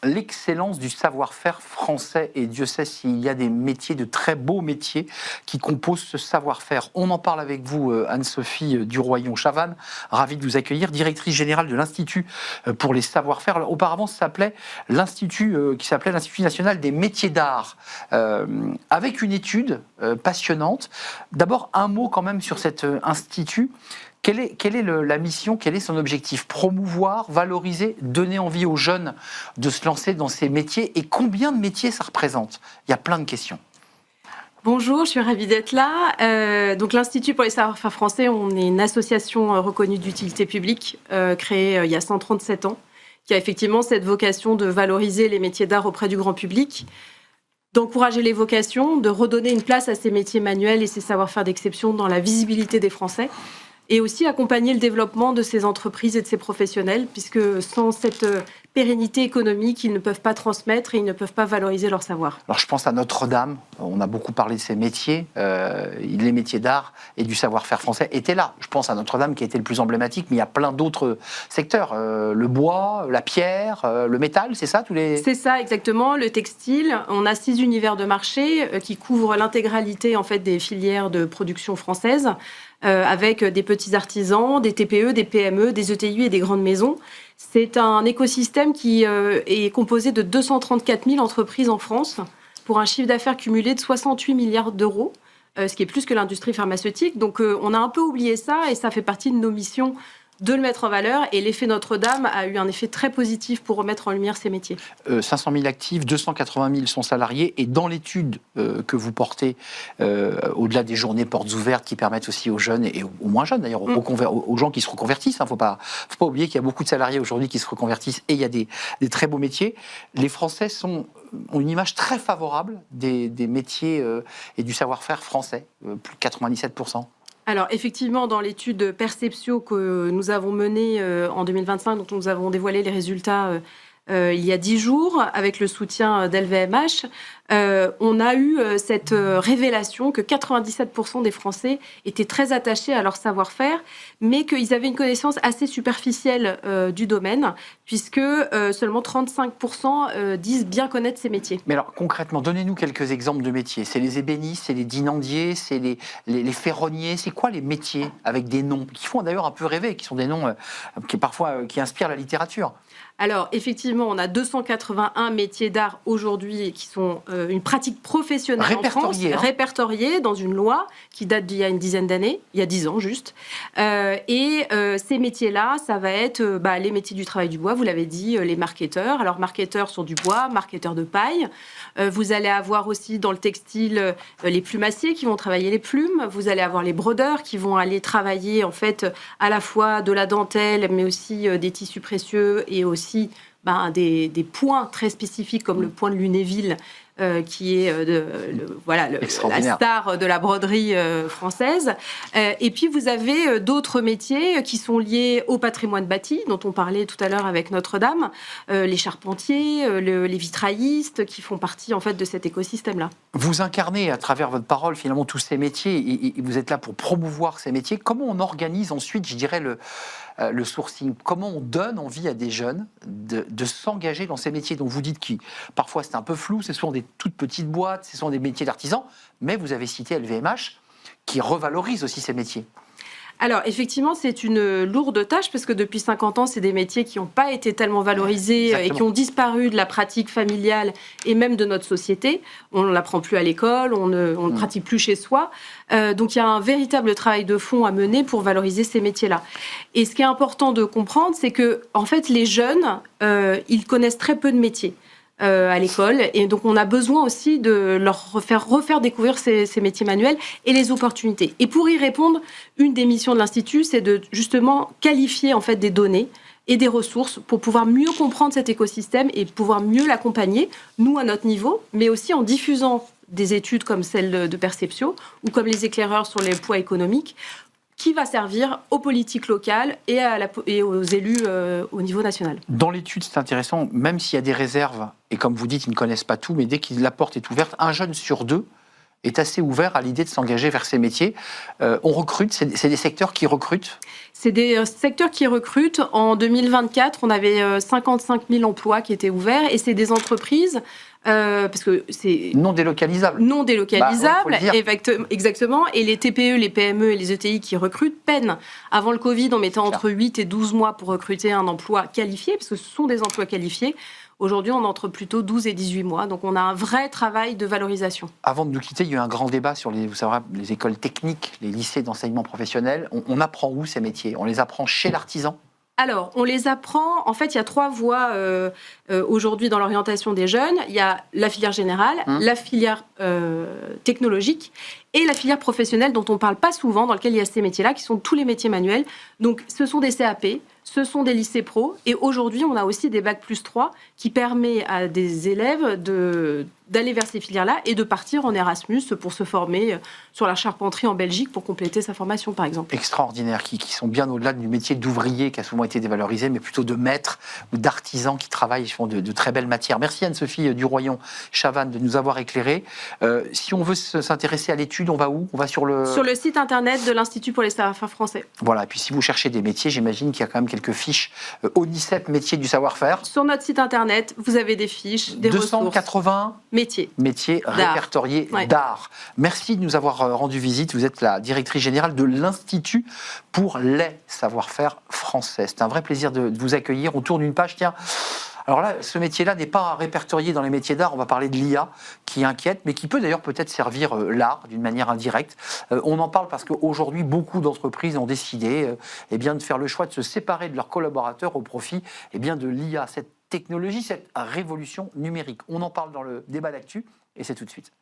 l'excellence du savoir-faire français, et Dieu sait s'il y a des métiers, de très beaux métiers qui composent ce savoir-faire. On en parle avec vous, Anne-Sophie Duroyon-Chavannes, ravie de vous accueillir, directrice générale de l'Institut pour les savoir-faire. Auparavant, ça s'appelait l'Institut national des métiers d'art, avec une étude passionnante. D'abord, un mot quand même sur cet institut. Quelle est la mission, quel est son objectif? Promouvoir, valoriser, donner envie aux jeunes de se lancer dans ces métiers. Et combien de métiers ça représente? Il y a plein de questions. Bonjour, je suis ravie d'être là. Donc l'Institut pour les savoir-faire français, on est une association reconnue d'utilité publique, créée il y a 137 ans, qui a effectivement cette vocation de valoriser les métiers d'art auprès du grand public, d'encourager les vocations, de redonner une place à ces métiers manuels et ces savoir-faire d'exception dans la visibilité des Français, et aussi accompagner le développement de ces entreprises et de ces professionnels, puisque sans cette pérennité économique, ils ne peuvent pas transmettre et ils ne peuvent pas valoriser leur savoir. Alors je pense à Notre-Dame, on a beaucoup parlé de ces métiers, les métiers d'art et du savoir-faire français étaient là. Je pense à Notre-Dame qui a été le plus emblématique, mais il y a plein d'autres secteurs, le bois, la pierre, le métal, c'est ça tous les... C'est ça exactement, le textile. On a 6 univers de marché qui couvrent l'intégralité en fait, des filières de production française, avec des petits artisans, des TPE, des PME, des ETI et des grandes maisons. C'est un écosystème qui est composé de 234 000 entreprises en France pour un chiffre d'affaires cumulé de 68 milliards d'euros, ce qui est plus que l'industrie pharmaceutique. Donc on a un peu oublié ça et ça fait partie de nos missions de le mettre en valeur, et l'effet Notre-Dame a eu un effet très positif pour remettre en lumière ces métiers. 500 000 actifs, 280 000 sont salariés, et dans l'étude que vous portez, au-delà des journées portes ouvertes qui permettent aussi aux jeunes, et aux moins jeunes d'ailleurs, aux gens qui se reconvertissent, il ne faut pas oublier qu'il y a beaucoup de salariés aujourd'hui qui se reconvertissent, et il y a des très beaux métiers. Les Français ont une image très favorable des métiers et du savoir-faire français, plus de 97%. Alors effectivement, dans l'étude Perceptio que nous avons menée en 2025, dont nous avons dévoilé les résultats il y a 10 jours, avec le soutien d'LVMH, on a eu cette révélation que 97% des Français étaient très attachés à leur savoir-faire, mais qu'ils avaient une connaissance assez superficielle du domaine, puisque seulement 35% disent bien connaître ces métiers. Mais alors concrètement, donnez-nous quelques exemples de métiers. C'est les ébénistes, c'est les dinandiers, c'est les ferronniers. C'est quoi les métiers avec des noms qui font d'ailleurs un peu rêver, qui sont des noms qui inspirent la littérature? Alors, effectivement, on a 281 métiers d'art aujourd'hui qui sont une pratique professionnelle en France, répertoriée dans une loi qui date d'il y a une dizaine d'années, il y a 10 ans juste. Ces métiers-là, ça va être les métiers du travail du bois, vous l'avez dit, les marketeurs. Alors, marketeurs sur du bois, marketeurs de paille. Vous allez avoir aussi dans le textile les plumassiers qui vont travailler les plumes. Vous allez avoir les brodeurs qui vont aller travailler en fait à la fois de la dentelle, mais aussi des tissus précieux et aussi des points très spécifiques comme le point de Lunéville, qui est la star de la broderie française. Et puis vous avez d'autres métiers qui sont liés au patrimoine bâti, dont on parlait tout à l'heure avec Notre-Dame, les charpentiers, les vitraillistes, qui font partie en fait de cet écosystème-là. Vous incarnez à travers votre parole finalement tous ces métiers, et vous êtes là pour promouvoir ces métiers. Comment on organise ensuite, je dirais, le sourcing? Comment on donne envie à des jeunes de s'engager dans ces métiers dont vous dites que parfois c'est un peu flou, c'est souvent des toutes petites boîtes, ce sont des métiers d'artisans, mais vous avez cité LVMH qui revalorise aussi ces métiers. Alors, effectivement, c'est une lourde tâche parce que depuis 50 ans, c'est des métiers qui n'ont pas été tellement valorisés et qui ont disparu de la pratique familiale et même de notre société. On ne l'apprend plus à l'école, on ne pratique plus chez soi. Donc, il y a un véritable travail de fond à mener pour valoriser ces métiers-là. Et ce qui est important de comprendre, c'est que, en fait, les jeunes, ils connaissent très peu de métiers. À l'école, et donc on a besoin aussi de leur refaire découvrir ces métiers manuels et les opportunités. Et pour y répondre, une des missions de l'Institut, c'est de justement qualifier en fait des données et des ressources pour pouvoir mieux comprendre cet écosystème et pouvoir mieux l'accompagner, nous à notre niveau, mais aussi en diffusant des études comme celle de Perceptio ou comme les éclaireurs sur les poids économiques, qui va servir aux politiques locales et aux élus au niveau national. Dans l'étude, c'est intéressant, même s'il y a des réserves, et comme vous dites, ils ne connaissent pas tout, mais dès que la porte est ouverte, un jeune sur deux est assez ouvert à l'idée de s'engager vers ces métiers. On recrute, c'est des secteurs qui recrutent? C'est des secteurs qui recrutent. En 2024, on avait 55 000 emplois qui étaient ouverts et c'est des entreprises, parce que c'est... Non délocalisables. Non délocalisables, Bah, ouais, exactement. Et les TPE, les PME et les ETI qui recrutent peinent. Avant le Covid, on mettait entre 8 et 12 mois pour recruter un emploi qualifié, parce que ce sont des emplois qualifiés. Aujourd'hui, on entre plutôt 12 et 18 mois. Donc, on a un vrai travail de valorisation. Avant de nous quitter, il y a eu un grand débat sur les écoles techniques, les lycées d'enseignement professionnel. On apprend où ces métiers? On les apprend chez l'artisan? Alors, on les apprend. En fait, il y a 3 voies aujourd'hui dans l'orientation des jeunes. Il y a la filière générale, la filière technologique et la filière professionnelle dont on ne parle pas souvent, dans laquelle il y a ces métiers-là, qui sont tous les métiers manuels. Donc, ce sont des CAP, ce sont des lycées pro. Et aujourd'hui, on a aussi des Bac plus 3 qui permet à des élèves d'aller vers ces filières-là et de partir en Erasmus pour se former sur la charpenterie en Belgique pour compléter sa formation, par exemple. Extraordinaires, qui sont bien au-delà du métier d'ouvrier qui a souvent été dévalorisé, mais plutôt de maîtres ou d'artisans qui travaillent, ils font de très belles matières. Merci Anne-Sophie Duroyon-Chavannes de nous avoir éclairés. Si on veut s'intéresser à l'étude, on va où? On va sur le site internet de l'Institut pour les savoir-faire français. Voilà, et puis si vous cherchez des métiers, j'imagine qu'il y a quand même quelques fiches. ONICEP, métiers du savoir-faire. Sur notre site internet, vous avez des fiches, des 280 métiers répertoriés d'art. Merci de nous avoir rendu visite. Vous êtes la directrice générale de l'Institut pour les savoir-faire français. C'est un vrai plaisir de vous accueillir. On tourne une page, tiens. Alors là, ce métier-là n'est pas répertorié dans les métiers d'art. On va parler de l'IA qui inquiète, mais qui peut d'ailleurs peut-être servir l'art d'une manière indirecte. On en parle parce qu'aujourd'hui, beaucoup d'entreprises ont décidé de faire le choix de se séparer de leurs collaborateurs au profit de l'IA, cette technologie, cette révolution numérique. On en parle dans le débat d'actu et c'est tout de suite.